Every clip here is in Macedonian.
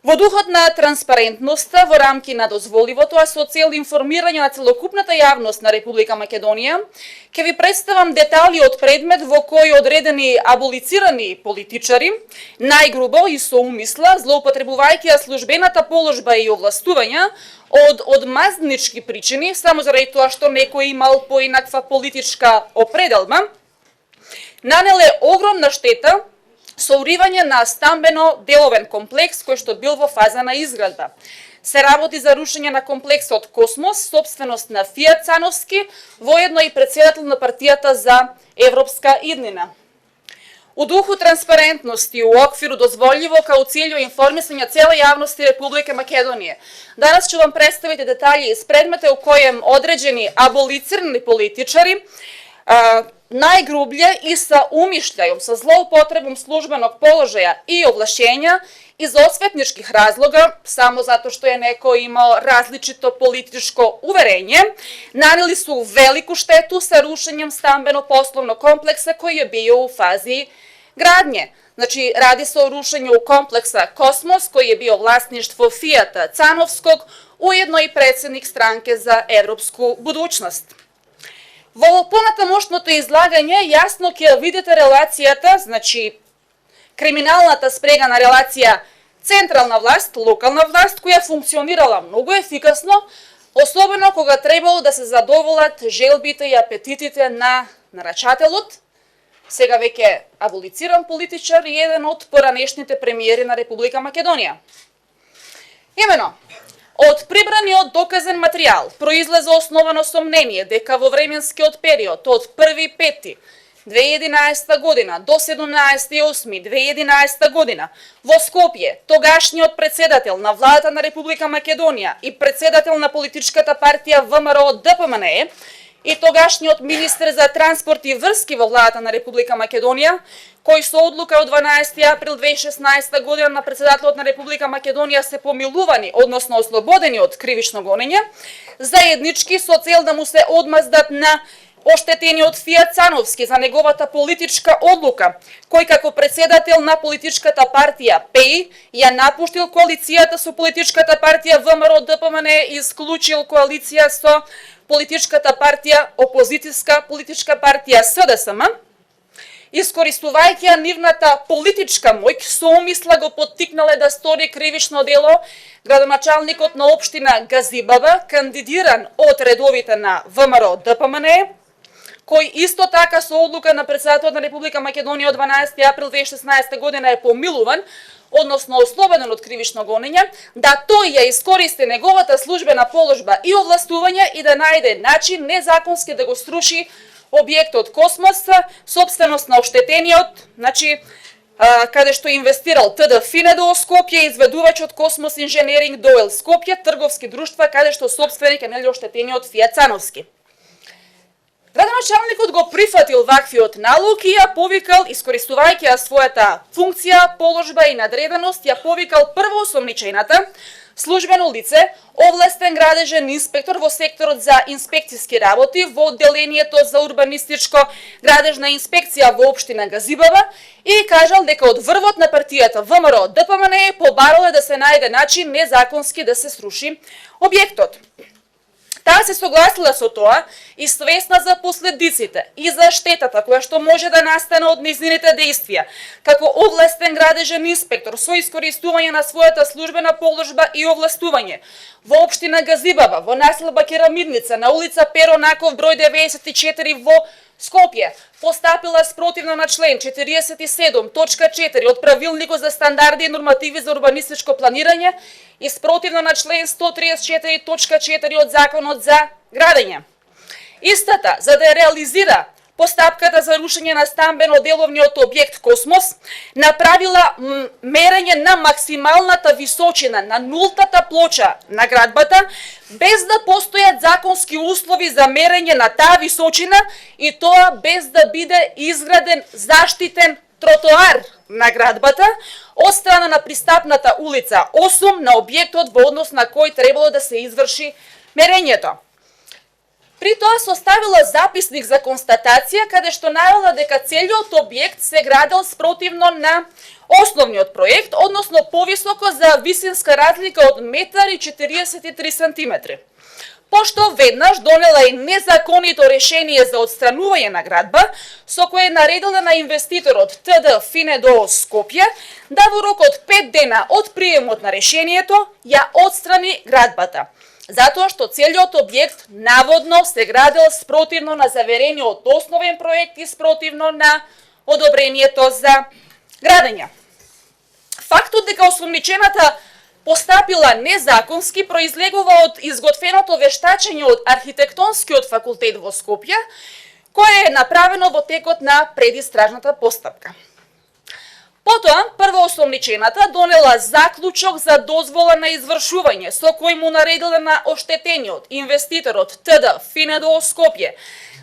Во духот на транспарентноста во рамки на дозволивото, а со цел информирање на целокупната јавност на Република Македонија, ќе ви представам детали од предмет во кој одредени аболицирани политичари најгрубо и со умисла, злоупотребувајќи ја службената положба и овластувања од одмазнички причини, само заради тоа што некој имал поинаква политичка определба, нанеле огромна штета со уривање на стамбено деловен комплекс кој што бил во фаза на изградба. Се работи за рушење на комплексот Космос, собственост на Фијат Цановски, воедно и председател на партијата за европска иднина. У духу транспарентности у оквиру дозвољиво као целју информисање цела јавност и Република Македонија. Данас ќе вам представите детали из предмета у коjem одреđeni аболицирани политичари најгрублје и са умишљајом, са злоупотребом службеног положаја и овлашења из осветничких разлога, само затоа што е некој имал различито политичко уверење, нанели су велику штету са рушењем стамбено-пословно комплекса кој е био у фази градње. Значи, ради се о рушењу комплекса Космос, кој е био власништво Фијата Цановског, уедно и председник странке за европску будуćност. Во понатамошното излагање јасно ќе видите релацијата, значи криминалната спрега на релација централна власт, локална власт, која функционирала многу ефикасно, особено кога требало да се задоволат желбите и апетитите на нарачателот, сега веќе аболициран политичар и еден од поранешните премиери на Република Македонија. Имено, од прибраниот доказен материјал произлезе основано сомнение дека во временскиот период од 1.5.2011 година до 17.8.2011 година во Скопје тогашниот председател на владата на Република Македонија и председател на политичката партија ВМРО ДПМНЕ и тогашниот министер за транспорт и врски во владата на Република Македонија, кој со одлука од 12 април 2016 година на председателот на Република Македонија се помилувани, односно ослободени од кривично гонење, заеднички со цел да му се одмаздат на оштетениот Фијат Цановски за неговата политичка одлука, кој како председател на политичката партија ПЕИ ја напуштил коалицијата со политичката партија ВМРО ДПМНЕ и исклучил коалиција со политичката партија, опозицијска политичка партија СДСМ, искористувајќи ја нивната политичка моќ, со умисла го поттикнале да стори кривично дело градоначалникот на општина Газибаба, кандидиран од редовите на ВМРО ДПМНЕ, кој исто така со одлука на председателот на Република Македонија од 12 април 2016 година е помилуван, односно ослободен од кривично гонење, да тој ја искористи неговата службена положба и овластување и да најде начин незаконски да го сруши објектот Космос, собственост на оштетениот, значи каде што инвестирал ТД Финедо Скопје, изведувачот Космос Инженеринг Доел Скопје, трговски друштва каде што собственик е нели оштетениот Фијат Цановски. Градоначалникот го прифатил ваквиот налог и ја повикал, искористувајќи ја својата функција, положба и надреденост, ја повикал првоосомничената службено лице, овластен градежен инспектор во секторот за инспекцијски работи во одделението за урбанистичко градежна инспекција во општина Газибаба и кажал дека од врвот на партијата ВМРО ДПМНЕ побарале да се најде начин незаконски да се сруши објектот. Таа се согласила со тоа и свесна за последиците и за штетата која што може да настане од незините дејствија, како овластен градежен инспектор со искористување на својата службена положба и овластување во општина Газибаба, во населба Керамидница, на улица Перо Наков број 94 во Скопје, постапила спротивно на член 47.4 од Правилникот за стандарди и нормативи за урбанистичко планирање и спротивно на член 134.4 од Законот за градење. Истата, за да ја реализира постапката за рушење на стамбено-деловниот објект Космос, направила мерење на максималната височина на нултата плоча на градбата, без да постојат законски услови за мерење на таа височина и тоа без да биде изграден заштитен тротоар на градбата од страна на пристапната улица 8 на објектот во однос на кој требало да се изврши мерењето. При тоа составила записник за констатација каде што најавила дека целиот објект се градел спротивно на основниот проект, односно повисоко за висинска разлика од 1,43 сантиметри. Пошто веднаш донела и незаконито решение за отстранување на градба, со кое наредила на инвеститорот ТД Финедо Скопје да во рок од 5 дена од приемот на решението ја отстрани градбата, затоа што целиот објект наводно се градел спротивно на заверениот основен проект и спротивно на одобрението за градење. Фактот дека осумничената постапила незаконски произлегува од изготвеното вештачење од архитектонскиот факултет во Скопје, кое е направено во текот на предистражната постапка. Потоа, првоосомничената донела заклучок за дозвола на извршување, со кој му наредила на оштетениот инвеститорот ТД Финедо Скопје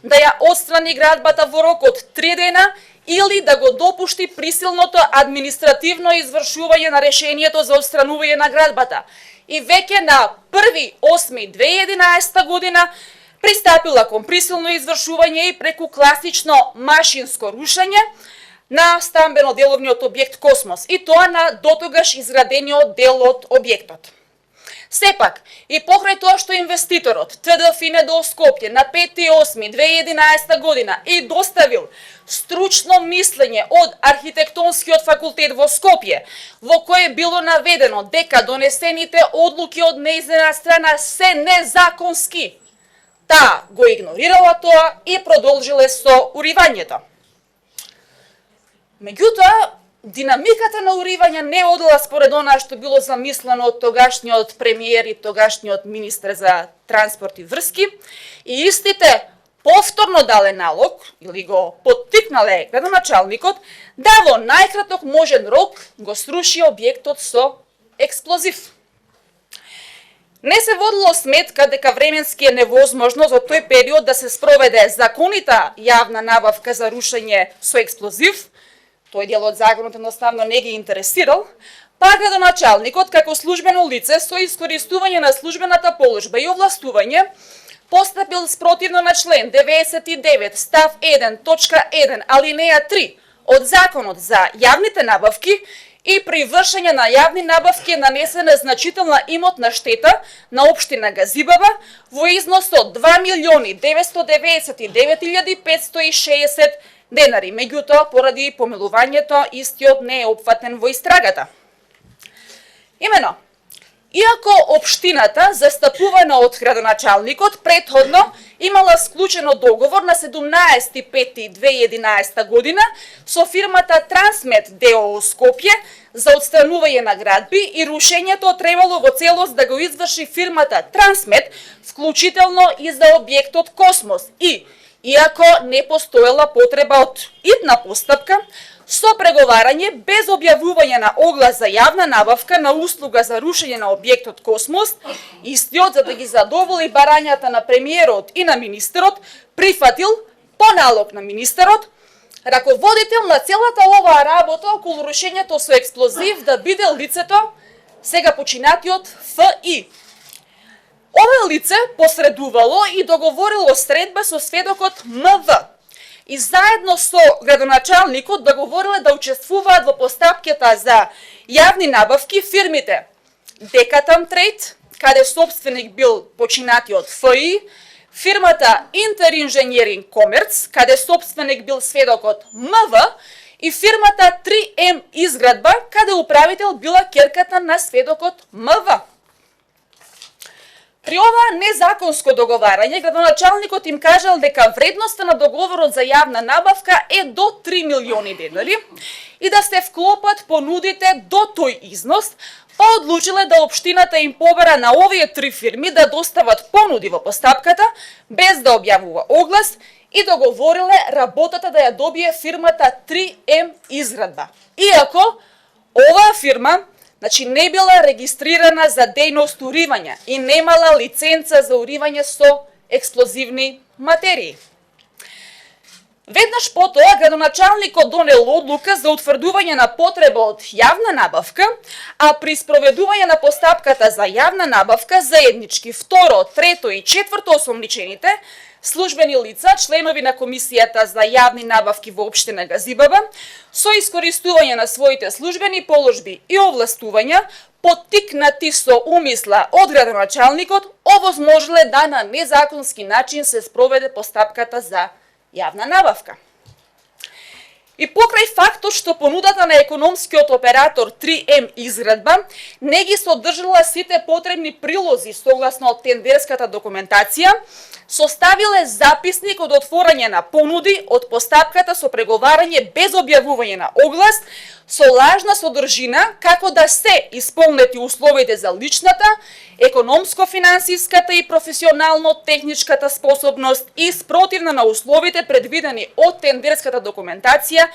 да ја отстрани градбата во рок од 3 дена или да го допушти присилното административно извршување на решението за отстранување на градбата. И веќе на 1.8.2011 година пристапила кон присилно извршување и преку класично машинско рушење на стамбено-деловниот објект Космос, и тоа на дотогаш изградениот дел од објектот. Сепак, и покрај тоа што инвеститорот ТД Финедо Скопје на 5.8.2011 година е доставил стручно мислење од архитектонскиот факултет во Скопје, во кое било наведено дека донесените одлуки од нејзина страна се незаконски, таа го игнорирала тоа и продолжиле со уривањето. Меѓутоа, динамиката на уривање не одела според она што било замислено од тогашниот премиер и тогашниот министер за транспорт и врски, и истите повторно дале налог, или го поттикнале градоначалникот, да во најкраток можен рок го сруши објектот со експлозив. Не се водило сметка дека временски е невозможно за тој период да се спроведе законита јавна набавка за рушење со експлозив. Тој дел од законот едноставно не ги интересирал, па градоначалникот како службено лице со искористување на службената положба и овластување постапил спротивно на член 99 став 1 точка 1 алинеја 3 од Законот за јавните набавки и при вршење на јавни набавки е нанесена значителна имотна штета на општина Газибаба во износ од 2.999.560 денари. Меѓутоа, поради помилувањето, истиот не е опфатен во истрагата. Имено, иако општината, застапувана од градоначалникот, претходно имала склучено договор на 17.5.2011 година со фирмата Трансмет ДОО Скопје за отстранување на градби и рушењето требало во целост да го изврши фирмата Трансмет, вклучително и за објектот Космос, и иако не постоела потреба од итна постапка, со преговарање без објавување на оглас за јавна набавка на услуга за рушење на објектот Космос, истиот, за да ги задоволи барањата на премиерот и на министерот, прифатил по налог на министерот раководител на целата оваа работа околу рушењето со експлозив да биде лицето сега починатиот ФИ. Ова лице посредувало и договорило средба со сведокот МВ и заедно со градоначалникот договориле да учествуваат во постапката за јавни набавки фирмите Декатам Трейд, каде собственик бил починатиот ФИ, фирмата Интеринженеринг Комерц, каде собственик бил сведокот МВ, и фирмата 3М Изградба, каде управител била ќерката на сведокот МВ. При ова незаконско договарање, градоначалникот им кажал дека вредноста на договорот за јавна набавка е до 3 милиони денари и да се вклопат понудите до тој износ, па одлучиле да општината им побара на овие три фирми да достават понуди во постапката, без да објавува оглас, и договориле работата да ја добие фирмата 3М Изградба. Иако оваа фирма не била регистрирана за дејност уривање и немала лиценца за уривање со експлозивни материи. Веднаш потоа градоначалникот донел одлука за утврдување на потреба од јавна набавка, а при спроведување на постапката за јавна набавка заеднички второ, трето и четврто осомничените службени лица, членови на Комисијата за јавни набавки во општина Газибаба, со искористување на своите службени положби и овластувања, поттикнати со умисла од градоначалникот, овозможиле да на незаконски начин се спроведе постапката за јавна набавка. И покрај фактот што понудата на економскиот оператор 3М изградба не ги содржала сите потребни прилози согласно тендерската документација, составиле записник од отворање на понуди од постапката со преговарање без објавување на оглас, со лажна содржина како да се исполнети условите за личната, економско-финансиската и професионално-техничката способност и спротивна на условите предвидени од тендерската документација,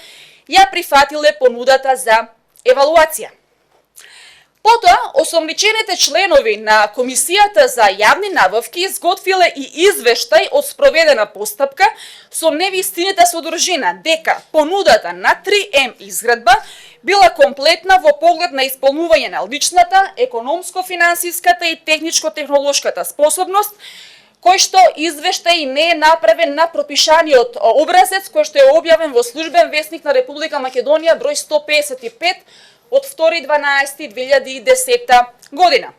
ја прифатиле понудата за евалуација. Потоа, осомничените членови на Комисијата за јавни набавки изготвиле и извештај од спроведена постапка со невистината содржина дека понудата на 3М изградба била комплетна во поглед на исполнување на личната, економско-финансиската и техничко-технолошката способност, кој што извештај не е направен на пропишаниот образец кој што е објавен во Службен весник на Република Македонија број 155 од 2.12.2010 година.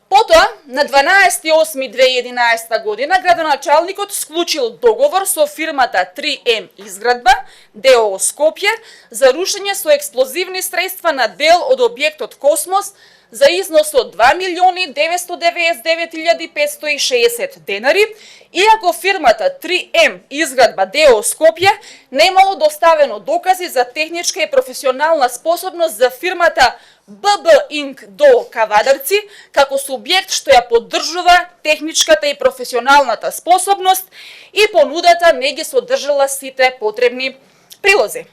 Потоа, на 12.8.2011 година, градоначалникот склучил договор со фирмата 3М изградба, ДОО Скопје, за рушење со експлозивни средства на дел од објектот Космос за износ од 2.999.560 денари, иако фирмата 3М изградба ДОО Скопје немало доставено докази за техничка и професионална способност за фирмата ББ Инк до Кавадарци, како субјект што ја поддржува техничката и професионалната способност и понудата не ги содржала сите потребни прилози.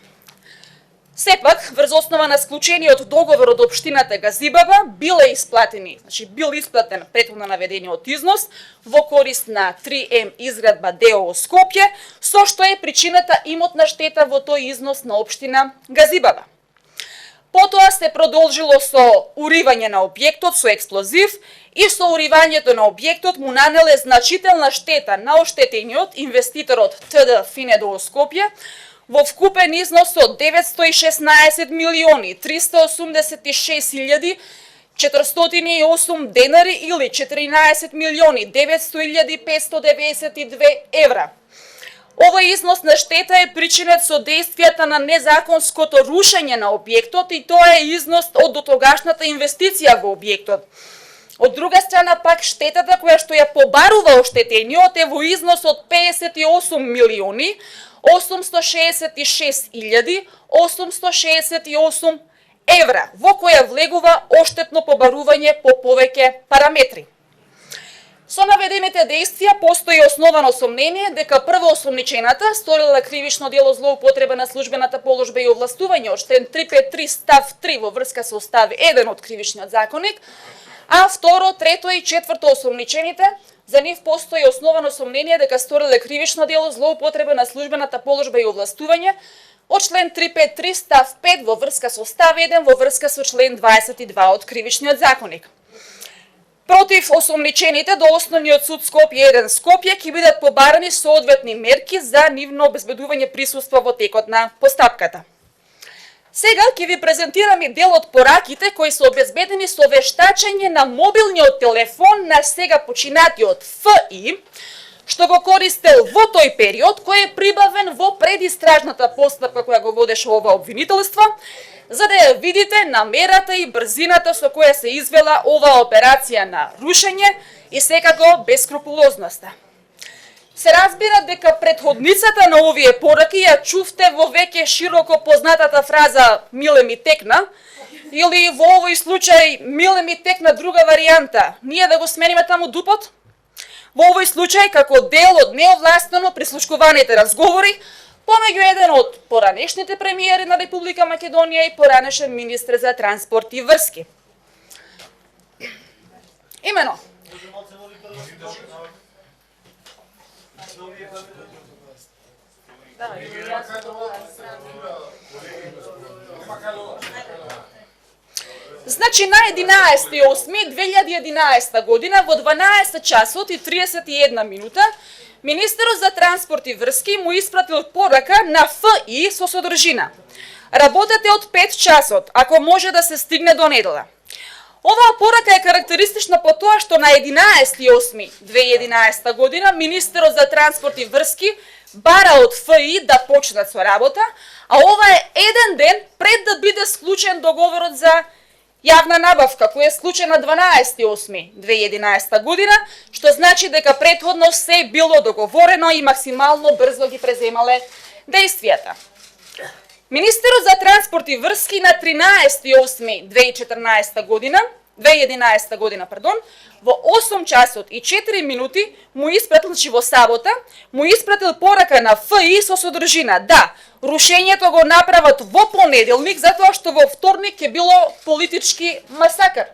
Сепак, врз основа на склучениот договор од општината Газибаба, бил исплатен претходно наведениот износ во корист на 3М изградба ДОО Скопје, со што е причината имотна штета во тој износ на општина Газибаба. Потоа се продолжило со уривање на објектот со експлозив и со уривањето на објектот му нанеле значителна штета на оштетениот инвеститорот ТД Финедо Скопје во вкупен износ од 916.386.408 денари или 14.900.592 евра. Овој износ на штета е причинет со действијата на незаконското рушење на објектот и тоа е износ од дотогашната инвестиција во објектот. Од друга страна пак штетата која што ја побарува оштетениот е во износ од 58.866.868 евра, во која влегува оштетно побарување по повеќе параметри. Со наведените действија постои основано сомнение дека првоосомничената сторила кривично дело злоупотреба на службената положба и овластување од член 353 став 3 во врска со став 1 од Кривичниот законник, а второ, трето и четврто осомничените за нив постои основано сомнение дека сториле кривично дело злоупотреба на службената положба и овластување од член 353 став 5 во врска со став 1 во врска со член 22 од Кривичниот законник. Против осомничените до Основниот суд Скопје 1 Скопје ќе бидат побарани соодветни мерки за нивно обезбедување присуство во текот на постапката. Сега ќе ви презентирам и дел од пораките кои се обезбедени со вештачење на мобилниот телефон на сега починатиот ФИ, што го користел во тој период, кој е прибавен во предистражната постапка која го водеше ова обвинителство, за да ја видите намерата и брзината со која се извела оваа операција на рушење и секако бескрупулозноста. Се разбира дека претходницата на овие пораки ја чувте во веќе широко познатата фраза "миле ми текна", или во овој случај "миле ми текна друга варијанта, ние да го смениме таму дупот". Во овој случај, како дел од неовластено прислушкуваните разговори помеѓу еден од поранешните премиери на Република Македонија и поранешен министр за транспорт и врски. Имено. Значи на 11.8.2011 година во 12 часот и 31 минута Министерот за транспорт и врски му испратил порака на ФИ со содржина: работете од 5 часот, ако може да се стигне до недела. Оваа порака е карактеристична по тоа што на 11.8.2011 година Министерот за транспорт и врски бара од ФИ да почнат со работа, а ова е еден ден пред да биде склучен договорот за јавна набавка, кој е склучен на 12.8.2011 година, што значи дека претходно се било договорено и максимално брзо ги преземале действијата. Министерот за транспорт и врски на 13.8.2011 година, во 8 часот и 4 минути му испратил, значи во сабота, му испратил порака на ФИ со содржина: да, рушењето го направат во понеделник, затоа што во вторник е било политички масакар.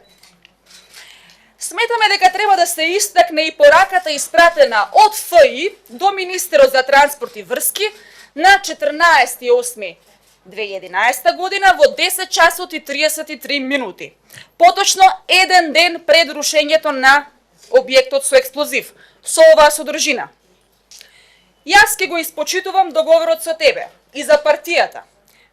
Сметаме дека треба да се истакне и пораката испратена од ФИ до Министерот за транспорт и врски на 14.8.2011 година во 10 часот и 33 минути. Поточно еден ден пред рушењето на објектот со експлозив, со оваа содржина: јас ќе го испочитувам договорот со тебе и за партијата.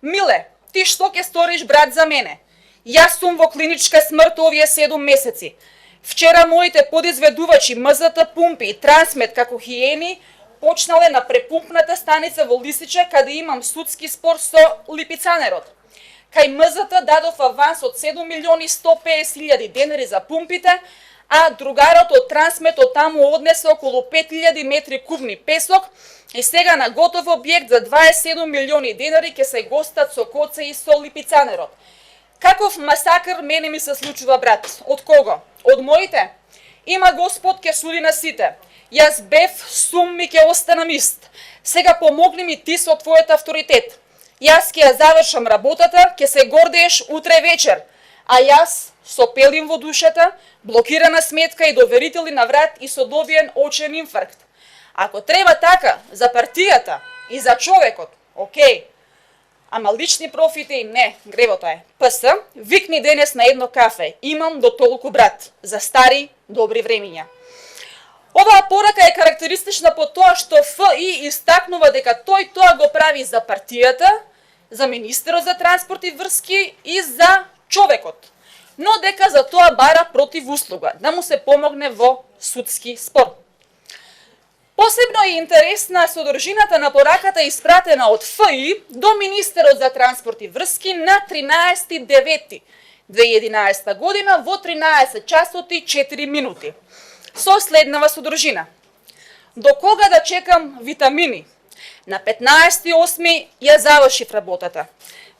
Миле, ти што ќе сториш, брат, за мене? Јас сум во клиничка смрт овие 7 месеци. Вчера моите подизведувачи МЗТ Пумпи и Трансмет како хиени почнале на препумпната станица во Лисиче, каде имам судски спор со липицанерот. Кај МЗТ дадов аванс од 7.150.000 денари за пумпите, а другарот од Трансмет од таму однесе околу 5.000 метри кубни песок и сега на готов објект за 27 милиони денари ќе се гостат со коце и со липицанерот. Каков масакр мене ми се случува, брат? Од кого? Од моите? Има Господ ке суди на сите. Јас бев, сум и ке останам ист. Сега помогни ми ти со твојот авторитет. Јас ќе ја завршам работата, ќе се гордееш утре вечер, а јас со пелим во душата, блокирана сметка и доверители на врат и со добиен очен инфаркт. Ако треба така за партијата и за човекот, окей, ама лични профити не, гревото е. ПС, викни денес на едно кафе, имам до толку, брат, за стари добри времиња. Оваа порака е карактеристична по тоа што ФИ истакнува дека тој тоа го прави за партијата, за Министерот за транспорт и врски и за човекот, но дека за тоа бара противуслуга, да му се помогне во судски спор. Посебно е интересна содржината на пораката испратена од ФИ до Министерот за транспорт и врски на 13.9.2011 година во 13 часот и 4 минути. Со следнава содржина: до кога да чекам витамини? На 15.8. ја завршив работата.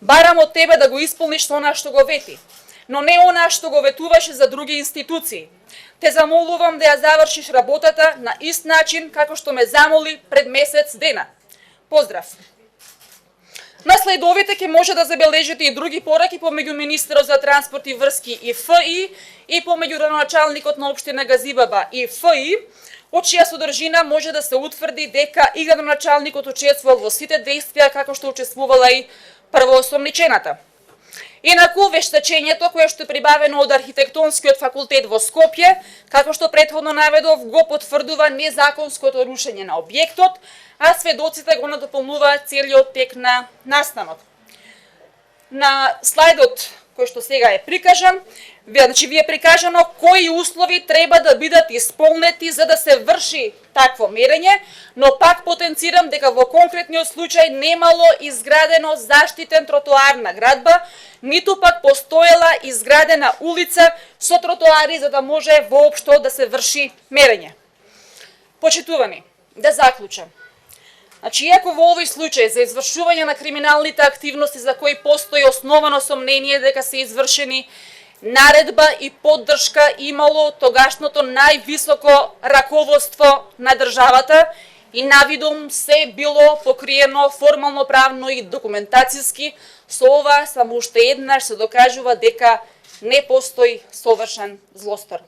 Барам од тебе да го исполниш она што го вети, но не она што го ветуваше за други институции. Те замолувам да ја завршиш работата на ист начин како што ме замоли пред месец дена. Поздрав! На следовите ќе може да забележите и други пораки помеѓу Министерот за транспорт и врски и ФИ и помеѓу градоначалникот на општина Газибаба и ФИ, од чија содржина може да се утврди дека и градоначалникот учествувал во сите действија како што учествувала и првоосомничената. Инаку, вештачењето кое што е прибавено од архитектонскиот факултет во Скопје, како што претходно наведов, го потврдува незаконското рушење на објектот, а сведоците го надополнуваат целиот тек на настанот. На слайдот кој што сега е прикажан, значи ви е прикажано кои услови треба да бидат исполнети за да се врши такво мерење, но пак потенцирам дека во конкретниот случај немало изградено заштитен тротоарна градба, ниту пак постоела изградена улица со тротоари за да може воопшто да се врши мерење. Почитувани, да заклучам. Значи, иако во овој случај за извршување на криминалните активности за кои постои основано сомнение дека се извршени, наредба и поддршка имало тогашното највисоко раководство на државата и навидом се било покриено формално правно и документацијски, со ова само уште еднаш се докажува дека не постои совршен злостор.